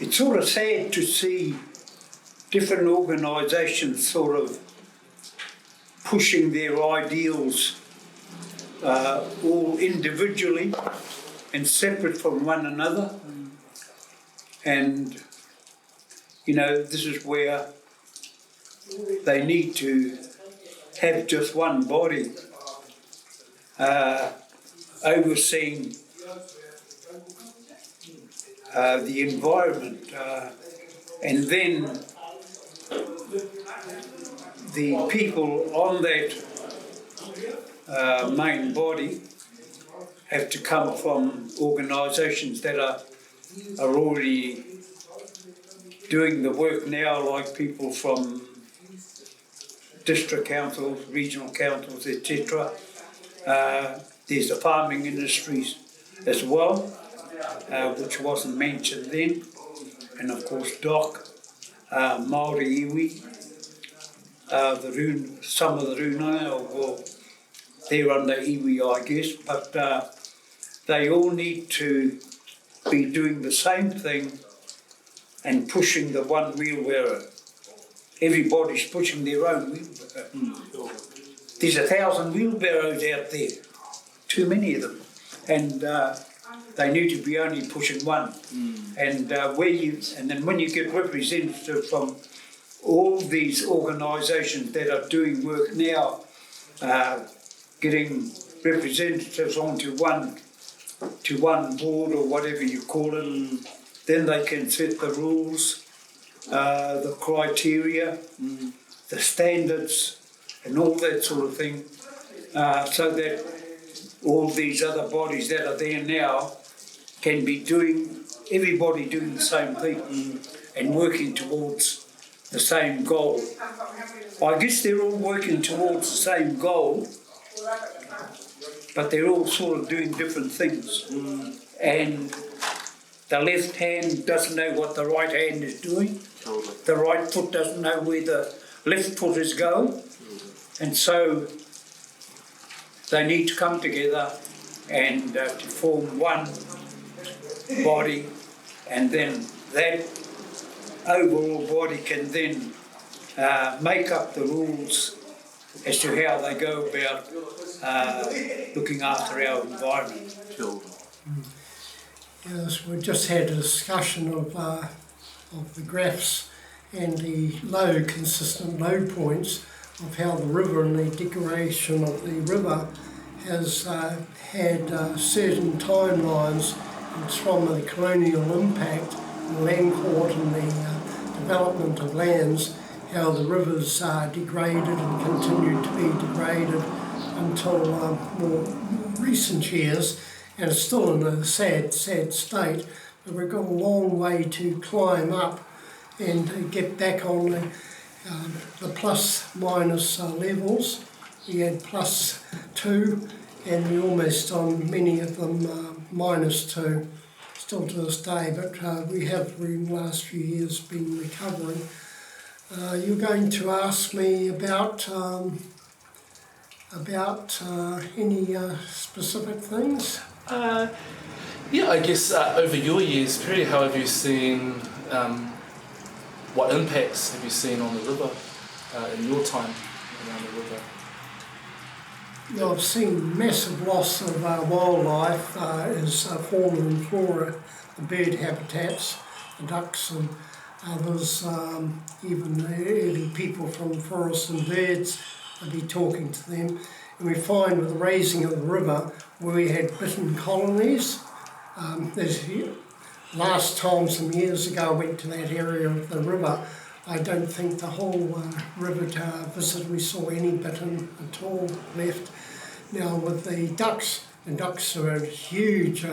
it's sort of sad to see different organisations sort of pushing their ideals all individually and separate from one another. And, you know, this is where they need to have just one body overseeing the environment, and then the people on that main body have to come from organisations that are already doing the work now, like people from district councils, regional councils, etc. There's the farming industries as well, which wasn't mentioned then, and of course DOC, Māori iwi, some of the Runanga, well, they're under iwi I guess, but they all need to be doing the same thing and pushing the one wheelbarrow. Everybody's pushing their own wheelbarrow. There's 1,000 wheelbarrows out there, too many of them, and they need to be only pushing one. And then when you get representatives from all these organisations that are doing work now, getting representatives onto one board or whatever you call it, then they can set the rules, the criteria, the standards, and all that sort of thing, so that all these other bodies that are there now can be everybody doing the same thing and working towards the same goal. I guess they're all working towards the same goal, but they're all sort of doing different things. And the left hand doesn't know what the right hand is doing. The right foot doesn't know where the left foot is going. And so they need to come together and to form one body, and then that overall body can then make up the rules as to how they go about looking after our environment. Yes, we just had a discussion of the graphs and the consistent low points of how the river and the degradation of the river has had certain timelines. It's from the colonial impact, the land court and the development of lands, how the rivers degraded and continued to be degraded until more recent years, and it's still in a sad state, but we've got a long way to climb up and get back on the plus-minus levels. We had +2, and we're almost on many of them -2, still to this day, but we have in the last few years been recovering. You're going to ask me about any specific things? Yeah, I guess over your years, Perry, how have you seen, what impacts have you seen on the river in your time around the river? Yeah, I've seen massive loss of wildlife, as fauna and flora, the bird habitats, the ducks and others, even the early people from forests and birds, I'd be talking to them. And we find with the raising of the river, where we had bitten colonies, last time some years ago I went to that area of the river, I don't think the whole river visit we saw any bitten at all left. Now with the ducks are huge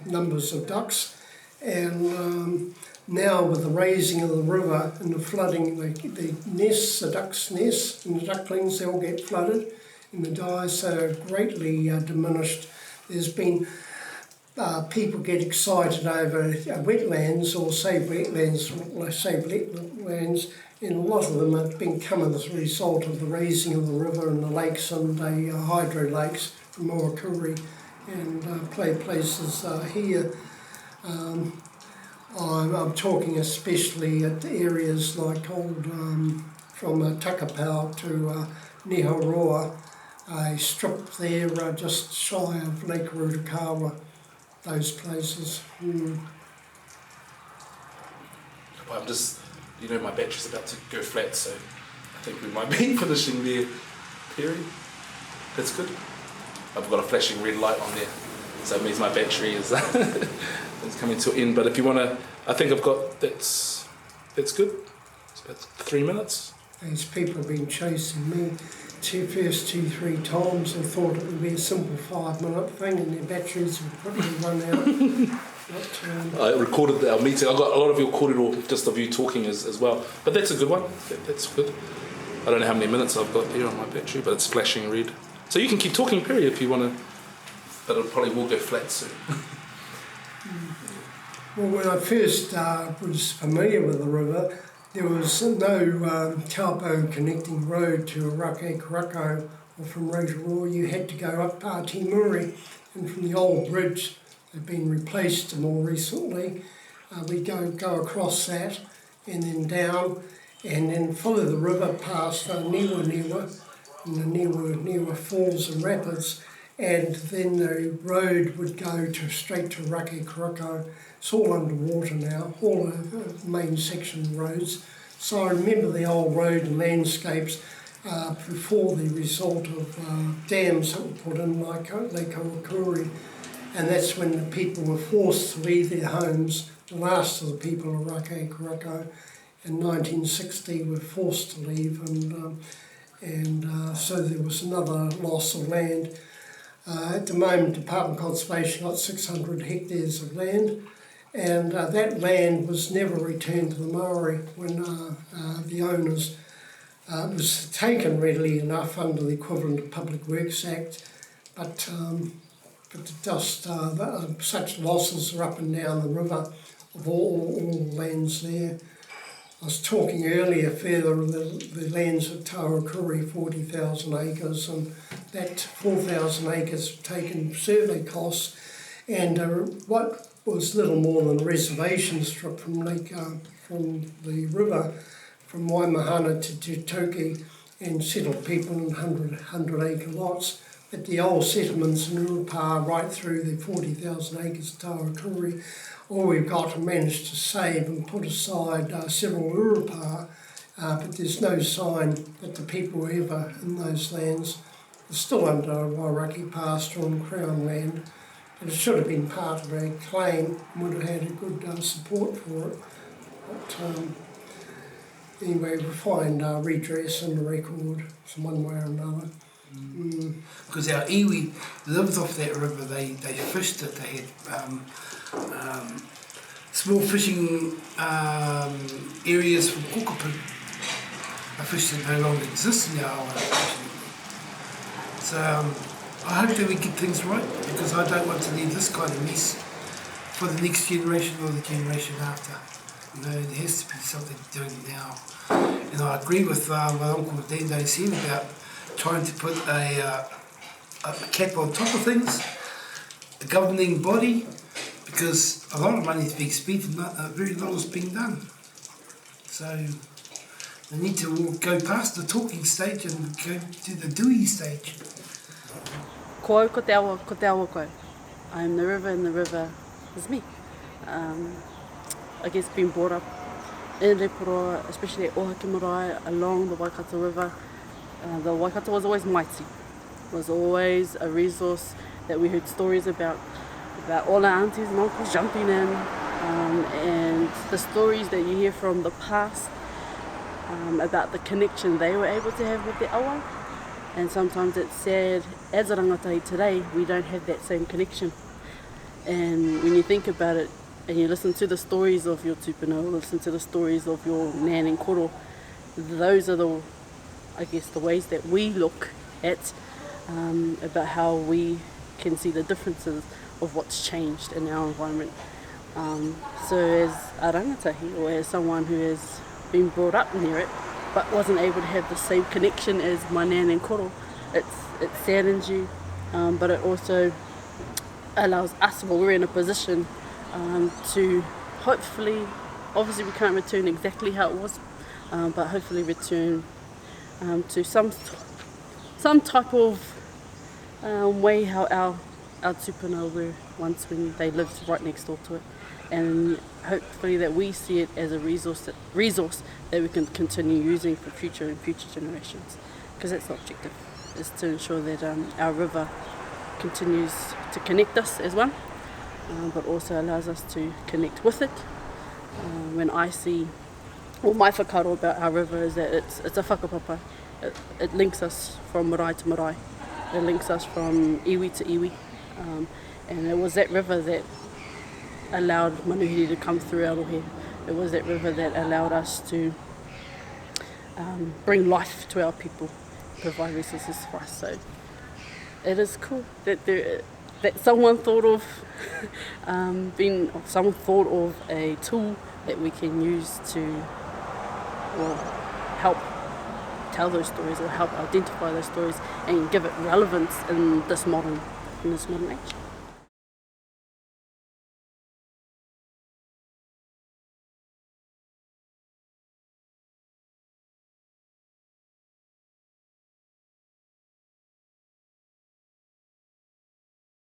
numbers of ducks, and now with the raising of the river and the flooding, the nests, the ducks' nests and the ducklings, they all get flooded and the dyes are greatly diminished. There's been people get excited over wetlands or save wetlands, and a lot of them have been coming as a result of the raising of the river and the lakes and the hydro lakes from Moakuri and places here. I'm I'm talking especially at areas like old, from Takapau to Niharoa, a strip there just shy of Lake Rutakawa, those places. I'm just, my battery's about to go flat, so I think we might be finishing there. Period. That's good. I've got a flashing red light on there, so it means my battery is is coming to an end. But if you want to, I think I've got, that's good. It's about 3 minutes. These people have been chasing me first 2-3 times and thought it would be a simple 5-minute thing and their batteries would quickly run out. I recorded our meeting. I got a lot of you recorded, or just of you talking as well. But that's a good one. That's good. I don't know how many minutes I've got there on my battery, but it's flashing red. So you can keep talking, period, if you want to. But it probably will go flat soon. Well, when I first was familiar with the river, there was no taupo connecting road to Rake or from Rotorua. You had to go up Timuri, and from the old bridge, they've been replaced more recently. We'd go across that and then down and then follow the river past Niwa and the Niwa Falls and Rapids, and then the road would go straight to Rake. It's all underwater now, all the main section roads. So I remember the old road and landscapes before the result of dams that were put in like Lake Owakuri. And that's when the people were forced to leave their homes. The last of the people of Rake in 1960 were forced to leave, and so there was another loss of land. At the moment, Department of Conservation got 600 hectares of land, and that land was never returned to the Maori when the owners, it was taken readily enough under the equivalent of Public Works Act, but just such losses are up and down the river of all lands there. I was talking earlier further of the lands at Taurakuri, 40,000 acres, and that 4,000 acres taken survey costs, and what was little more than a reservation strip from the river, from Waimahana to Tutoki, and settled people in 100-acre lots. But the old settlements in Urupā, right through the 40,000 acres of Taurakuri, all we've got to manage to save and put aside several Urupā, but there's no sign that the people were ever in those lands. It's still under Wairaki pasture and Crown land, but it should have been part of our claim and would have had a good support for it. But anyway, we'll find redress in the record in one way or another. Because our iwi lived off that river, they fished it, they had small fishing areas for kōkapu, a fish that no longer exists in our island. So I hope that we get things right, because I don't want to leave this kind of mess for the next generation or the generation after. There has to be something doing now. And I agree with what Uncle Dando said about trying to put a cap on top of things, a governing body, because a lot of money is being spent and very little is being done. So they need to go past the talking stage and go to the doing stage. Ko au, ko te awa koe. I am the river and the river is me. I guess being brought up in Repuroa, especially at Ohaki Marae, along the Waikato River. The Waikato was always mighty, was always a resource that we heard stories about all our aunties and uncles jumping in, and the stories that you hear from the past about the connection they were able to have with the awa. And sometimes it's sad, as a rangatahi today, we don't have that same connection. And when you think about it, and you listen to the stories of your tupuna, listen to the stories of your nan and koro, those are the ways that we look at about how we can see the differences of what's changed in our environment. So as a rangatahi, or as someone who has been brought up near it, but wasn't able to have the same connection as my nan and koro, it saddens you, but it also allows us, well, we're in a position to hopefully, obviously we can't return exactly how it was, but hopefully return to some type of way how our tupuna were once when they lived right next door to it, and hopefully that we see it as a resource that we can continue using for future generations, because that's the objective, is to ensure that our river continues to connect us as one, but also allows us to connect with it. When I see, well, my whakaaro about our river is that it's a whakapapa. It links us from marae to marae. It links us from iwi to iwi. And it was that river that allowed manuhiri to come through Arohe. It was that river that allowed us to bring life to our people, provide resources for us. So it is cool that someone thought of someone thought of a tool that we can use to, well, help tell those stories or help identify those stories and give it relevance in this modern age.